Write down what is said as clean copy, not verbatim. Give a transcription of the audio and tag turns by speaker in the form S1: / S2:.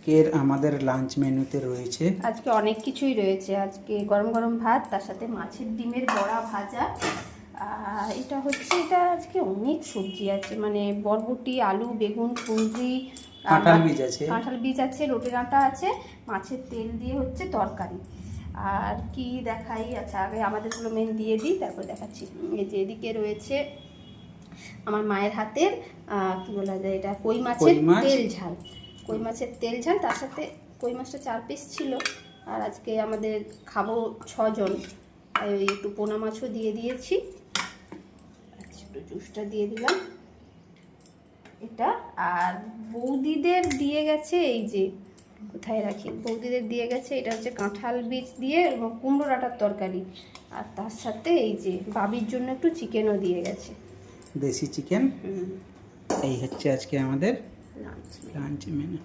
S1: আজকের আমাদের লাঞ্চ মেনুতে রয়েছে,
S2: আজকে অনেক কিছুই রয়েছে। আজকে গরম গরম ভাত, তার সাথে মাছের ডিমের বড়া ভাজা। আর এটা আজকে অনেক সবজি আছে, মানে বরবটি, আলু, বেগুন, কুঁদরি,
S1: কাঁঠাল বীজ আছে,
S2: রোটে ডাঁটা আছে, মাছের তেল দিয়ে হচ্ছে তরকারি। আর কি দেখাই, আচ্ছা আগে আমাদেরগুলো মেন দিয়ে দিই, তারপর দেখাচ্ছি। এই যে এদিকে রয়েছে আমার মায়ের হাতের কি বলা যায় এটা, কই মাছের তেল ঝাল। কই মাছের তেল ঝাল, তার সাথে কই মাছটা 4 পিস ছিল। আর আজকে আমাদের খাবো 6 জন, তাই ওই একটু পোনা মাছও দিয়ে দিয়েছি। আচ্ছা, একটু জুসটা দিয়ে দিলাম এটা। আর বৌদিদের দিয়ে গেছে, এই যে কোথায় রাখি, বৌদিদের দিয়ে গেছে, এটা হচ্ছে কাঁঠাল বীজ দিয়ে এবং কুমড়ো ডাঁটার তরকারি। আর তার সাথে এই যে বাবির জন্য একটু চিকেনও দিয়ে গেছে,
S1: দেশি চিকেন। এই হচ্ছে আজকে আমাদের লাঞ্চ মেনু।